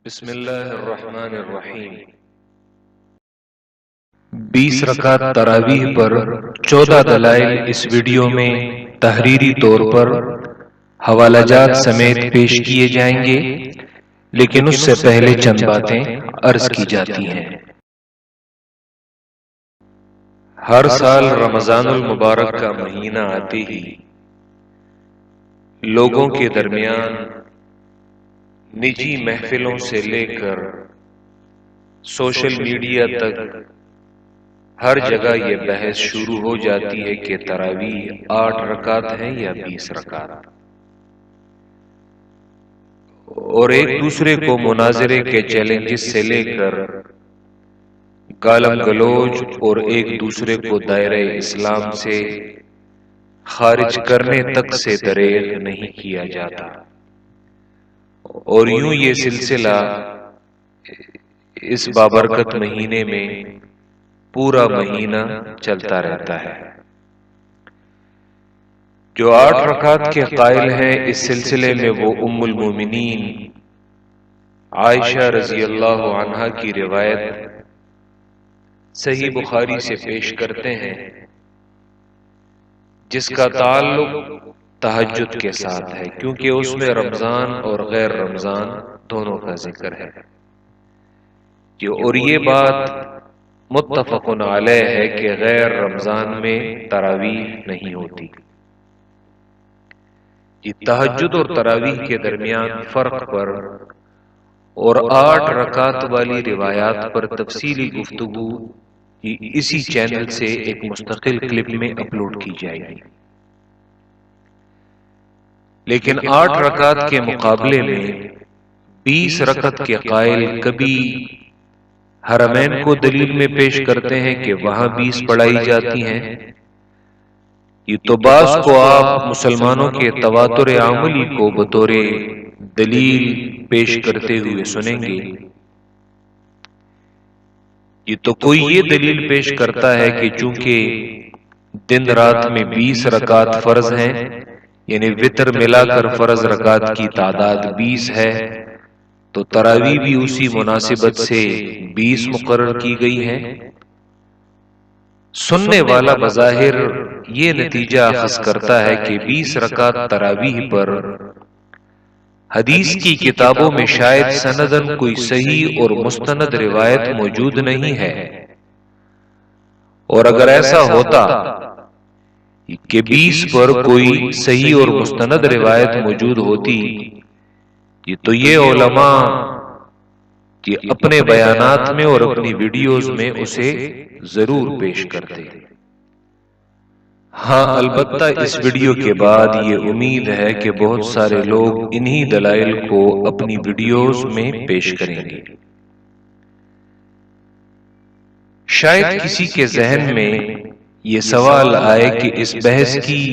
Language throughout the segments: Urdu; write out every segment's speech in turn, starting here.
بسم اللہ الرحمن الرحیم 20 رکعت تراویح پر 14 دلائل اس ویڈیو میں تحریری طور پر حوالہ جات سمیت پیش کیے جائیں گے، لیکن اس سے پہلے چند باتیں عرض کی جاتی ہیں۔ ہر سال رمضان المبارک کا مہینہ آتے ہی لوگوں کے درمیان نجی محفلوں سے لے کر سوشل میڈیا تک ہر جگہ یہ بحث شروع ہو جاتی ہے کہ تراویح 8 رکعت ہیں یا 20 رکعت، اور ایک دوسرے کو مناظرے کے چیلنجز سے لے کر گالم گلوچ اور ایک دوسرے کو دائرہ اسلام سے خارج کرنے تک سے دریغ نہیں کیا جاتا، اور یوں یہ سلسلہ اس بابرکت مہینے میں پورا مہینہ چلتا رہتا ہے۔ جو 8 رکعت کے قائل ہیں اس سلسلے میں وہ ام المومنین عائشہ رضی اللہ عنہا کی روایت صحیح بخاری سے پیش کرتے ہیں، جس کا تعلق تہجد کے ساتھ ہے، کیونکہ اس میں رمضان اور غیر رمضان دونوں کا ذکر ہے، اور یہ بات متفق علیہ ہے کہ غیر رمضان میں تراویح نہیں ہوتی۔ تہجد اور تراویح کے درمیان فرق پر اور 8 رکعت والی روایات پر تفصیلی گفتگو اسی چینل سے ایک مستقل کلپ میں اپلوڈ کی جائے گی، لیکن 8 رکعت کے مقابلے میں 20 رکعت کے قائل کبھی حرمین کو دلیل میں پیش کرتے ہیں کہ وہاں 20 پڑھائی جاتی ہیں، یہ تو بعض کو آپ مسلمانوں کے تواتر عملی کو بطور دلیل پیش کرتے ہوئے سنیں گے۔ یہ تو کوئی یہ دلیل پیش کرتا ہے کہ چونکہ دن رات میں 20 رکعت فرض ہیں، یعنی وتر ملا کر فرض رکعت کی تعداد 20 ہے، تو تراویح بھی اسی مناسبت سے 20 مقرر کی گئی ہے۔ سننے والا بظاہر یہ نتیجہ اخذ کرتا ہے کہ 20 رکعت تراویح پر حدیث کی کتابوں میں شاید سندن کوئی صحیح اور مستند روایت موجود نہیں ہے، اور اگر ایسا ہوتا کہ 20 پر کوئی صحیح اور مستند روایت موجود ہوتی تو یہ علماء اپنے بیانات میں اور اپنی ویڈیوز میں اسے ضرور پیش کرتے۔ ہاں، البتہ اس ویڈیو کے بعد یہ امید ہے کہ بہت سارے لوگ انہی دلائل کو اپنی ویڈیوز میں پیش کریں گے۔ شاید کسی کے ذہن میں یہ سوال آئے کہ اس بحث کی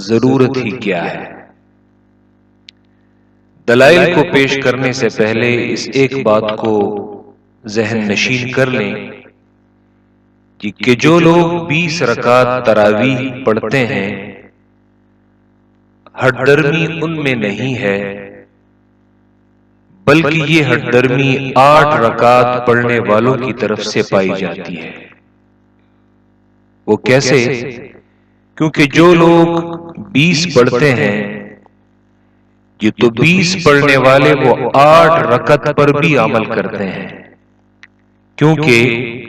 ضرورت ہی کیا ہے۔ دلائل کو پیش کرنے سے پہلے اس ایک بات کو ذہن نشین کر لیں کہ جو لوگ 20 رکعت تراویح پڑھتے ہیں، ہٹ درمی ان میں نہیں ہے، بلکہ یہ ہٹ درمی 8 رکعت پڑھنے والوں کی طرف سے پائی جاتی ہے۔ وہ کیسے؟ کیونکہ جو لوگ 20 پڑھتے ہیں، یہ تو 20 پڑھنے والے وہ 8 رکعت پر بھی عمل کرتے ہیں، کیونکہ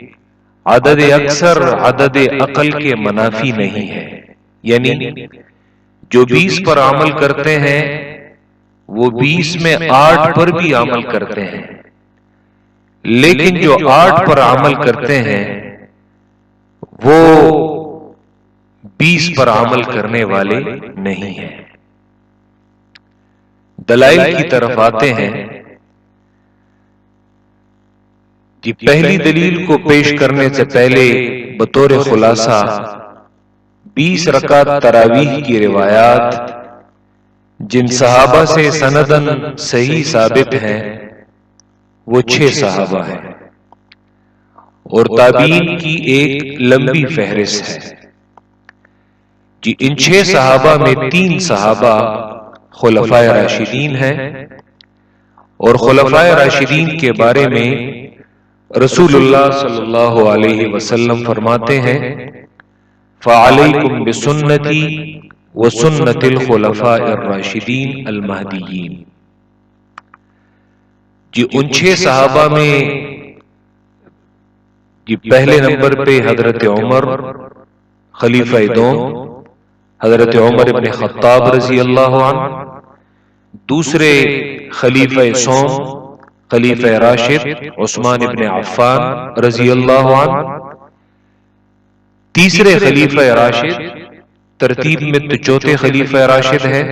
عدد اکثر عدد اقل کے منافی نہیں ہے، یعنی جو 20 پر عمل کرتے ہیں وہ 20 میں 8 پر بھی عمل کرتے ہیں، لیکن جو 8 پر عمل کرتے ہیں وہ 20 پر عمل کرنے والے نہیں ہیں۔ دلائل کی طرف آتے ہیں۔ پہلی دلیل کو پیش کرنے سے پہلے بطور خلاصہ 20 رکعت تراویح کی روایات جن صحابہ سے سندن صحیح ثابت ہیں وہ 6 صحابہ ہیں، اور تابعین کی ایک لمبی فہرست ہے۔ ان 6 صحابہ میں 3 صحابہ خلفائے راشدین ہیں، اور خلفائے راشدین کے بارے میں رسول اللہ صلی اللہ علیہ وسلم فرماتے ہیں فَعَلَيْكُمْ بِسُنَّتِي وَسُنَّتِ الْخُلَفَاءِ الرَّاشِدِينَ الْمَهْدِيِّينَ۔ جی ان 6 صحابہ میں جی پہلے نمبر پہ حضرت عمر خلیفہ دوم، حضرت عمر ابن خطاب رضی اللہ عنہ، دوسرے خلیفہ سوم خلیفہ راشد عثمان ابن عفان رضی اللہ عنہ، تیسرے خلیفہ راشد ترتیب میں تو چوتھے خلیفہ راشد ہے،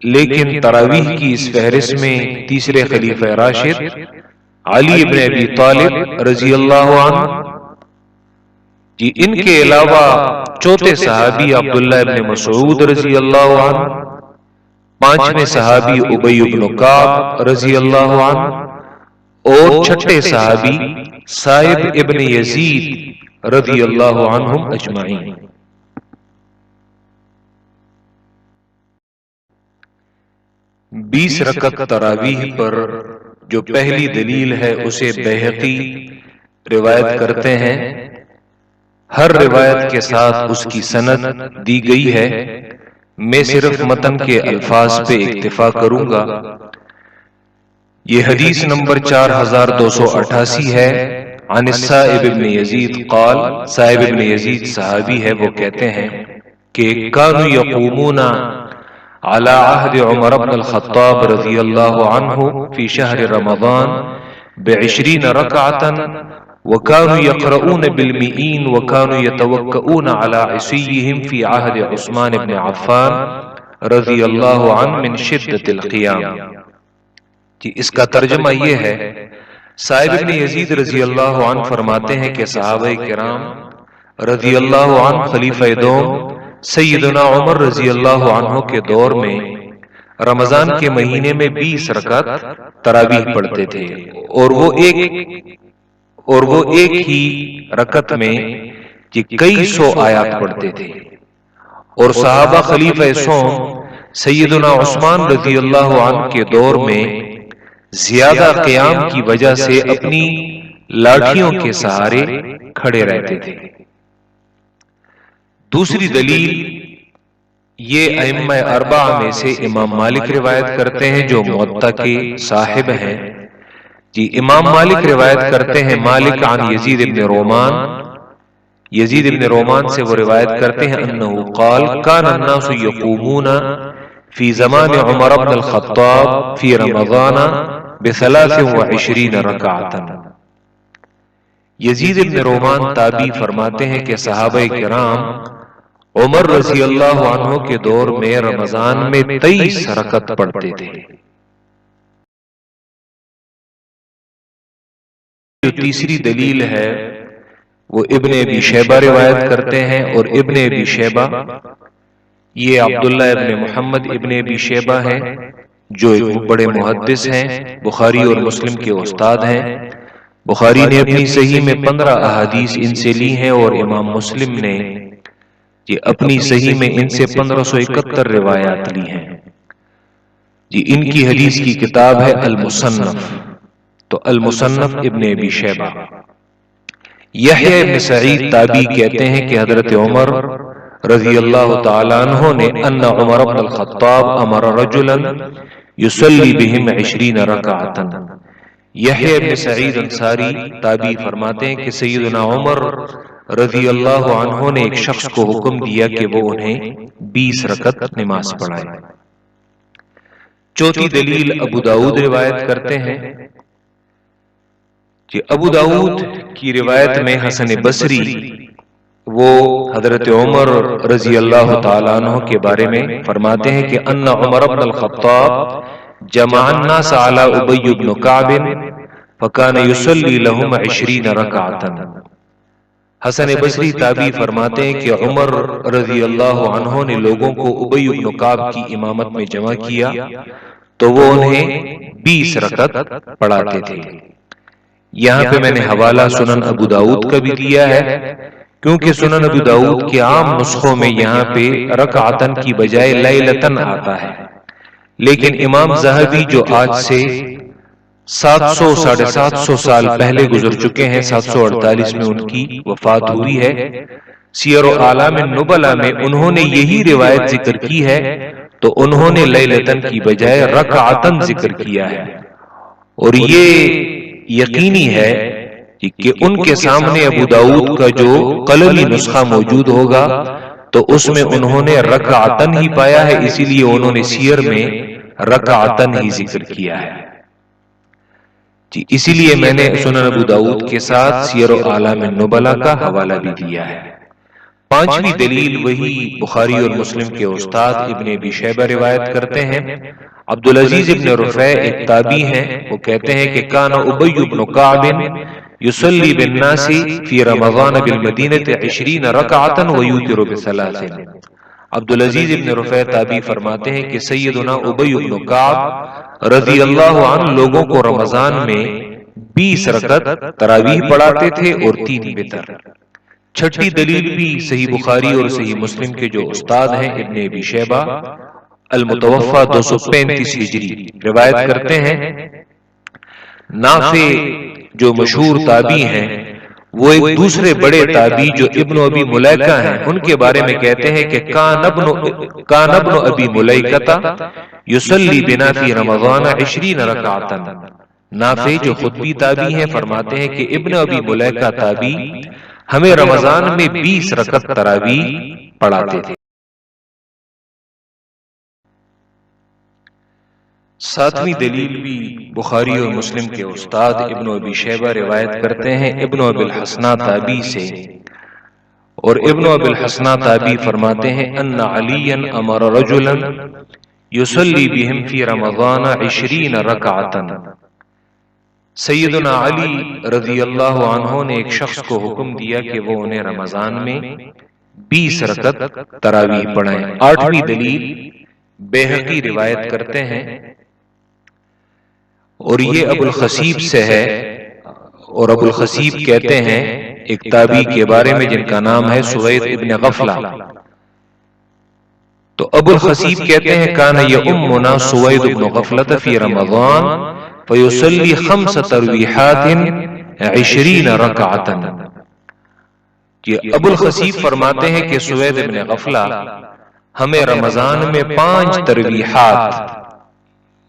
لیکن تراویح کی اس فہرست میں تیسرے خلیفہ راشد علی ابن ابی طالب رضی اللہ عنہ، جی ان کے علاوہ چوتھے صحابی عبداللہ ابن مسعود رضی اللہ عنہ، پانچویں صحابی ابی بن کعب رضی اللہ عنہ، اور چھٹے صحابی سائب ابن یزید رضی اللہ عنہم اجمعین۔ بیس رکعت تراویح پر جو پہلی دلیل ہے اسے بیہقی روایت کرتے ہیں، ہر روایت کے ساتھ اس کی سند دی گئی ہے، میں صرف متن کے الفاظ پہ اکتفا کروں گا۔ یہ حدیث نمبر 4288 ہے۔ عن السائب ابن یزید قال، سائب ابن یزید صحابی ہے، وہ کہتے ہیں کہ کانوا یقومون على عهد عمر بن الخطاب رضی اللہ عنہ فی شہر رمضان ب20 رکعة وكانوا يقرؤون بالمئين وكانوا يتوكؤون على عصيهم في عهد عثمان بن عفان رضی اللہ عنہ من شدت القیام۔ جی اس کا ترجمہ یہ ہے، سائب ابن یزید رضی اللہ عنہ فرماتے ہیں کہ صحابہ کرام رضی اللہ عنہ خلیفہ دوم سیدنا عمر رضی اللہ عنہ کے دور میں رمضان کے مہینے میں 20 رکعت تراویح پڑھتے تھے، اور وہ ایک ہی رکعت میں کئی سو آیات پڑھتے تھے، اور صحابہ خلیفہ سوم سیدنا عثمان رضی اللہ عنہ کے دور میں زیادہ قیام کی وجہ سے اپنی لاٹھیوں کے سہارے کھڑے رہتے تھے۔ دوسری دلیل یہ ائمہ اربعہ میں سے امام مالک روایت کرتے ہیں جو موطا کے صاحب ہیں۔ جی امام مالک روایت کرتے ہیں مالک عن یزید ابن رومان، یزید ابن رومان سے وہ روایت کرتے ہیں انہو قال کان الناس یقومون فی زمان عمر بن الخطاب فی رمضان ب23 رکعتا۔ یزید ابن رومان تابعی فرماتے ہیں کہ صحابہ کرام عمر رضی اللہ عنہ کے دور میں رمضان میں 23 رکعت پڑھتے تھے۔ جو تیسری دلیل ہے وہ ابن ابی شیبہ روایت کرتے ہیں، اور ابن ابی شیبہ یہ عبداللہ ابن محمد ابن ابی شیبہ ہیں جو ایک بڑے محدث ہیں، بخاری اور مسلم کے استاد ہیں۔ بخاری نے اپنی صحیح میں 15 احادیث ان سے لی ہیں، اور امام مسلم نے جی اپنی صحیح میں ان سے 1571 روایات لی ہیں۔ جی ان کی حدیث کی کتاب ہے المصنف، تو المصنف ابن ابی شیبہ۔ یحییٰ ابن سعید تابعی کہتے ہیں کہ حضرت عمر رضی اللہ تعالیٰ عنہ نے ان عمر بن الخطاب امر رجلا یصلی بہم 20 رکعتا۔ یحییٰ ابن سعید انصاری تابعی فرماتے ہیں کہ سیدنا عمر رضی اللہ عنہ نے ایک شخص کو حکم دیا کہ وہ انہیں 20 رکعت نماز پڑھائے۔ چوتھی دلیل ابو داؤد روایت کرتے ہیں کہ ابو داؤد کی روایت میں حسن بصری وہ حضرت عمر رضی اللہ تعالیٰ عنہ کے بارے میں فرماتے ہیں کہ ان عمر بن الخطاب جمع الناس علی ابی بن کعب فکان یصلی لهم 20 رکعتا۔ حسن بصری تابعی فرماتے ہیں کہ عمر رضی اللہ عنہ نے لوگوں کو ابی بن کعب کی امامت میں جمع کیا تو وہ انہیں 20 رکعت پڑھاتے تھے۔ یہاں پہ میں نے حوالہ سنن ابو داؤد کا بھی دیا ہے، کیونکہ سنن ابو داؤد کے عام نسخوں میں یہاں پہ رکعتن کی بجائے لیلتن آتا ہے، لیکن امام ذہبی جو آج سے 700-750 سال پہلے گزر چکے ہیں، 748 میں ان کی وفات ہوئی ہے، سیر و اعلام النبلاء میں انہوں نے یہی روایت ذکر کی ہے، تو انہوں نے لیلتن کی بجائے رکعتن ذکر کیا ہے، اور یہ یقینی ہے کہ ان کے سامنے ابو داؤد کا جو قلمی نسخہ موجود ہوگا تو اس میں انہوں نے رکعتن ہی پایا ہے، اسی لیے انہوں نے سیر میں رکعتن ہی ذکر کیا ہے جی، اسی لیے میں نے سنن ابو داؤد کے ساتھ سیر و اعلام النبلاء کا حوالہ بھی دیا ہے۔ پانچویں دلیل وہی بخاری اور مسلم کے استاد ابن ابی شیبہ روایت کرتے ہیں، عبدالعزیز ابن رفیع ایک تابعی ہیں، وہ کہتے ہیں کہ کان ابی بن کعب یصلی بالناس فی رمضان بالمدینہ 20 رکعتا ویوتر بثلاث۔ عبدالعزیز ابن رفیع تابعی فرماتے ہیں کہ سیدنا ابی بن کعب رضی اللہ عنہ لوگوں کو رمضان میں 20 رکعت تراویح پڑھاتے تھے اور 3 وتر۔ چھٹی دلیل بھی صحیح بخاری اور صحیح مسلم کے جو استاد ہیں ابن ابی شیبہ المتوفى 235 ہجری روایت کرتے ہیں، نافع جو مشہور تابعی ہیں وہ ایک دوسرے بڑے تابعی جو ابن ابی ملیکہ ہیں ان کے بارے میں کہتے ہیں کہ کان ابن ابی ملیکہ یصلی بنا فی رمضان 20 رکعتا۔ نافع جو خود بھی تابعی ہیں فرماتے ہیں کہ ابن ابی ملیکہ تابعی ہمیں رمضان میں 20 رکعت تراویح پڑھاتے تھے۔ ساتویں دلیل بھی بخاری اور مسلم کے استاد ابن ابی شیبہ روایت کرتے ہیں ابن ابی الحسنہ تابعی سے، اور ابن ابی الحسنہ تابعی فرماتے ہیں ان علیا امر رجلا یصلی بہم فی رمضان 20 رکعتا۔ سیدنا علی رضی اللہ عنہ نے ایک شخص کو حکم دیا کہ وہ انہیں رمضان میں 20 رکعت تراویح پڑھائیں۔ آٹھویں دلیل بیہقی روایت کرتے ہیں، اور یہ ابو الخصیب سے ہے، اور ابو الخصیب کہتے ہیں ایک تابعی کے بارے میں جن کا نام ہے سوید ابن غفلہ، تو ابو الخصیب کہتے ہیں کان یؤمنا سوید ابن غفلہ فی رمضان فیصلی 5 تراویحات 20 رکعتا۔ ابو الخصیب فرماتے ہیں کہ سوید ابن غفلہ ہمیں رمضان میں 5 تراویحات،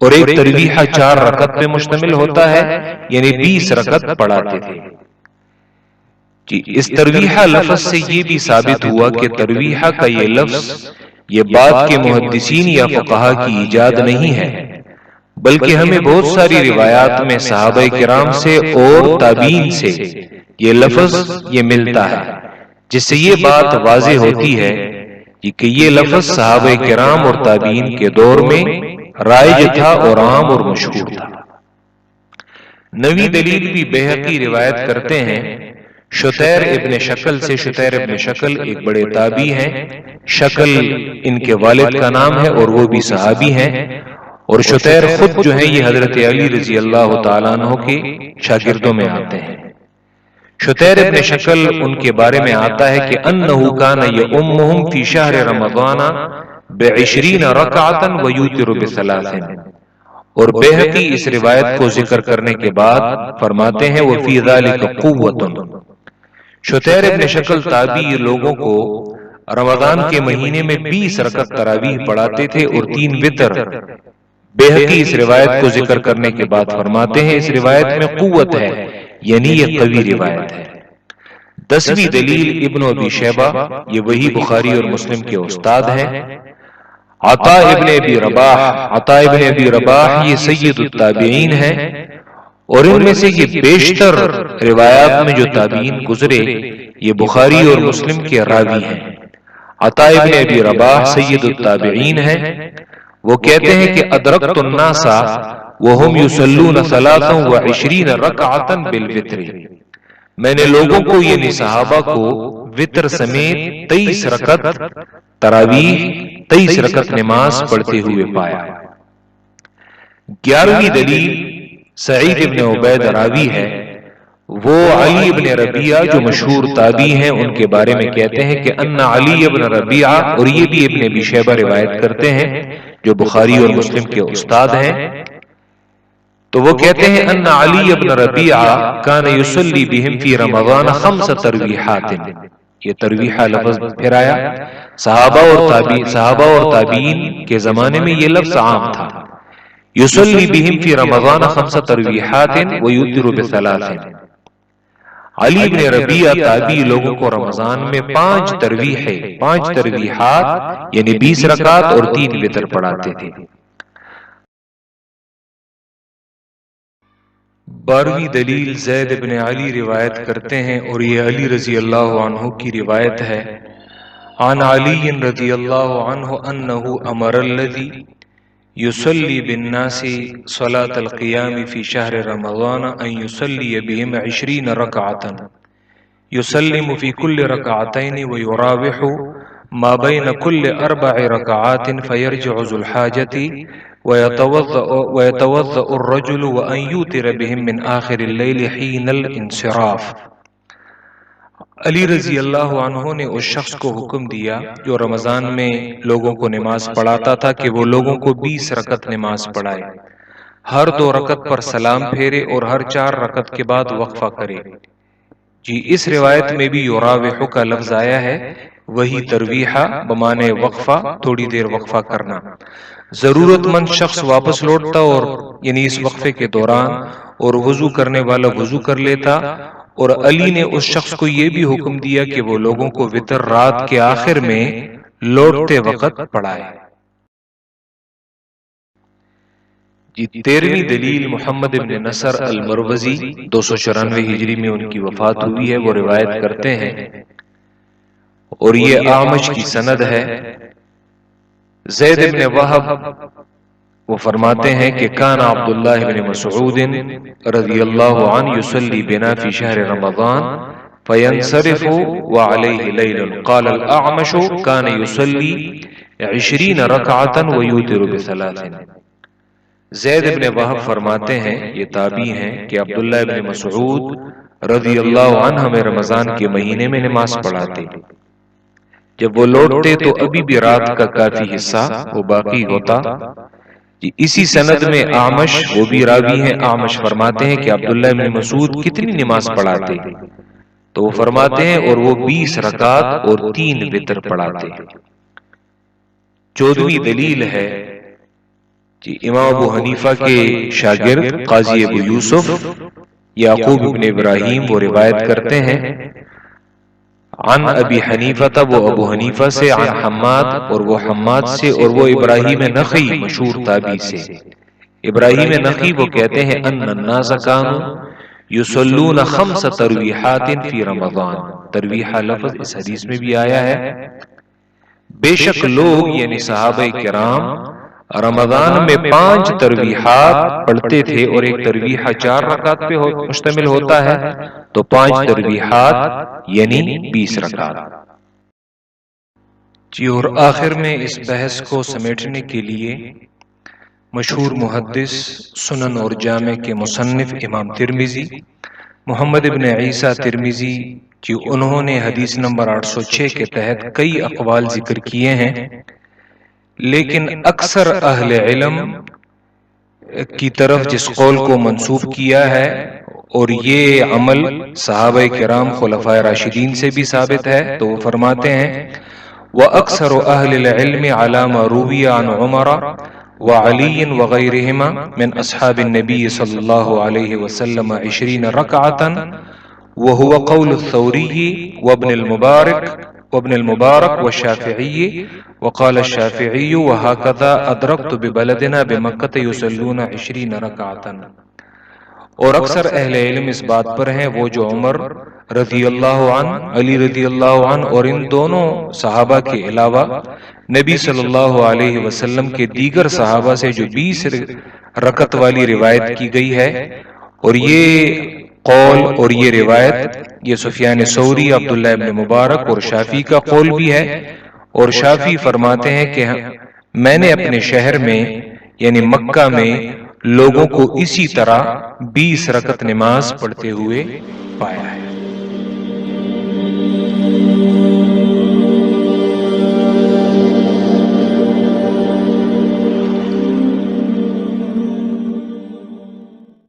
اور ایک تراویحہ 4 رکعت پہ مشتمل ہوتا ہے، یعنی 20 رکعت پڑھاتے تھے جی۔ اس تراویحہ لفظ سے یہ بھی ثابت ہوا کہ تراویحہ کا یہ لفظ یہ بعد کے محدثین یا فقہا کی ایجاد نہیں ہے، بلکہ ہمیں بہت ساری روایات میں صحابہ کرام سے اور تابعین سے یہ لفظ یہ ملتا ہے، جس سے یہ بات واضح ہوتی ہے کہ یہ لفظ صحابہ کرام اور تابعین کے دور میں رائج تھا اور عام اور مشہور تھا۔ نویں دلیل بھی بیہقی روایت کرتے ہیں شتیر ابن شکل سے، شتیر ابن شکل ایک بڑے تابعی ہیں، شکل ان کے والد کا نام ہے اور وہ بھی صحابی ہیں، اور شتیر خود جو ہیں یہ حضرت علی رضی اللہ تعالیٰ عنہ کے شاگردوں میں آتے ہیں۔ شتیر ابن شکل ان کے بارے میں آتا ہے کہ انہو کان یؤمہم فی شہر رمضان 20 رکعتا ویوتر بثلاث، اور بیہقی اس روایت کو ذکر کرنے کے بعد فرماتے ہیں وفی ذلک قوۃ۔ شتیر ابن شکل تابعی لوگوں کو رمضان کے مہینے میں 20 رکعت تراویح پڑھاتے تھے اور 3 وتر۔ بیہقی اس روایت کو ذکر کرنے کے بعد فرماتے ہیں اس روایت میں قوت ہے، یعنی یہ قوی روایت ہے۔ 10ویں دلیل ابن ابی شیبہ یہ وہی بخاری اور مسلم کے استاد ہیں، عطا ابن ابی رباح۔ عطا ابن ابی رباح یہ سید التابعین ہیں، اور ان میں سے یہ بیشتر روایات میں جو تابعین گزرے یہ بخاری اور مسلم کے راوی ہیں۔ عطا ابن ابی رباح سید التابعین ہیں، وہ کہتے ہیں کہ ادرکت الناس وهم یصلون 23 رکعتا بالوتر، میں نے لوگوں کو یعنی صحابہ کو وتر سمیت 23 رکعت تراویح 23 رکعت نماز پڑھتے ہوئے پایا۔ 11ویں دلیل سعید ابن عبید راوی ہے، وہ علی ابن ربیعہ جو مشہور تابعی ہیں ان کے بارے میں کہتے ہیں کہ ان علی ابن ربیعہ، اور یہ بھی ابن ابی شیبہ روایت کرتے ہیں جو بخاری اور مسلم کے استاد ہیں، تو وہ کہتے ہیں ان علی بن ربیعہ کان یصلی بہم فی رمضان 5 ترویحات. یہ ترویحہ لفظ پھر آیا. صحابہ اور تابعین کے زمانے میں یہ لفظ عام تھا. یصلی بہم فی رمضان 5 ترویحات ویوتر ب3. علی بن ربیعہ تابعی لوگوں کو رمضان میں 5 ترویحات یعنی 20 رکعات اور 3 وتر پڑھاتے تھے. 12ویں دلیل زید بن علی روایت کرتے ہیں اور یہ علی رضی اللہ عنہ کی روایت ہے. عن علی رضی اللہ عنہ انہ امر الذی یصلی بالناس صلاة القیام فی شہر رمضان ان یصلی بهم 20 رکعتا یسلم فی کل رکعتین ویراوح ما بین کل 4 رکعات فیرجع ذو الحاجۃ ويتوضأ الرجل وأن يوتر بهم من آخر اللیل حین الانصراف. علی رضی اللہ عنہ نے اس شخص کو حکم دیا جو رمضان میں لوگوں کو نماز پڑھاتا تھا کہ وہ لوگوں کو 20 رکعت نماز پڑھائے، ہر 2 رکعت پر سلام پھیرے اور ہر 4 رکعت کے بعد وقفہ کرے. جی اس روایت میں بھی یراوح کا لفظ آیا ہے، وہی ترویحہ بمانے وقفہ، تھوڑی دیر وقفہ کرنا. ضرورت مند شخص واپس لوٹتا اور یعنی اس وقفے کے دوران، اور وضو کرنے والا وضو کر لیتا. اور علی نے اس شخص کو یہ بھی حکم دیا کہ وہ لوگوں کو وتر رات کے آخر میں لوٹتے وقت پڑھائے. جی 13ویں دلیل محمد بن نصر المروزی 294 ہجری میں ان کی وفات ہوئی ہے، وہ روایت کرتے ہیں اور یہ اعمش کی سند ہے. زید بن وہب وہ فرماتے ہیں کہ کان عبداللہ بن مسعود رضی اللہ عنہ یصلی بنا فی شہر رمضان فینصرف وعلیہ لیل. قال الاعمش کان یصلی 20 رکعتا ویوتر ب3. زید بن وہب فرماتے ہیں، یہ تابعی ہیں، کہ عبداللہ بن مسعود رضی اللہ عنہ ہمیں رمضان کے مہینے میں نماز پڑھاتے. جب وہ لوٹتے تو ابھی بھی رات کا کافی حصہ وہ باقی ہوتا. اسی سند میں اعمش وہ بھی راوی ہیں. اعمش فرماتے ہیں کہ عبداللہ بن مسعود کتنی نماز پڑھاتے؟ تو وہ فرماتے ہیں اور وہ 20 رکعات اور 3 وتر پڑھاتے. 14ویں دلیل ہے جی امام ابو حنیفہ کے شاگرد قاضی ابو یوسف یعقوب بن ابراہیم وہ روایت کرتے ہیں عن ابی حنیفہ، وہ ابو حنیفہ سے، عن حماد اور وہ حماد سے، اور وہ ابراہیم نخعی مشہور تابعی سے. ابراہیم نخعی وہ کہتے ہیں ان الناس کانوا یصلون 5 ترویحات فی رمضان. ترویحہ لفظ اس حدیث میں بھی آیا ہے. بے شک لوگ یعنی صحابہ کرام رمضان میں 5 ترویحات پڑھتے تھے، اور ایک ترویحہ 4 رکعت پہ مشتمل ہوتا ہے، تو 5 ترویحات یعنی 20 رکعت. جی اور آخر میں اس بحث کو سمیٹنے کے لیے مشہور محدث سنن اور جامع کے مصنف امام ترمذی محمد ابن عیسیٰ ترمذی جی انہوں نے حدیث نمبر 806 کے تحت کئی اقوال ذکر کیے ہیں، لیکن اکثر اہل علم کی طرف جس قول کو منسوب کیا ہے، اور یہ عمل صحابہ کرام خلفائے راشدین سے بھی ثابت ہے، تو وہ فرماتے ہیں وَأَكْثَرُ أَهْلِ الْعِلْمِ عَلَى مَا رُوِيَ عَنْ عُمَرَ وَعَلِيٍّ وَغَيْرِهِمَا مِنْ أَصْحَابِ النَّبِيِّ صلی اللہ علیہ وسلم 20 رکعة وَهُوَ قَوْلُ الثَّوْرِيِّ وابن المبارك والشافعي. وقال الشافعي وهكذا أدركت ببلدنا بمكة يصلون 20 ركعة. اور اکثر اہل علم اس بات پر ہیں، وہ جو عمر رضی اللہ عنہ، علی رضی اللہ عنہ اور ان دونوں صحابہ کے علاوہ نبی صلی اللہ علیہ وسلم کے دیگر صحابہ سے جو 20 رکعت والی روایت کی گئی ہے. اور یہ قول اور یہ روایت یہ سفیان ثوری، عبداللہ ابن مبارک اور شافعی کا قول بھی ہے. اور شافعی فرماتے ہیں کہ میں نے اپنے شہر میں یعنی مکہ میں لوگوں کو اسی طرح 20 رکعت نماز پڑھتے ہوئے پایا ہے.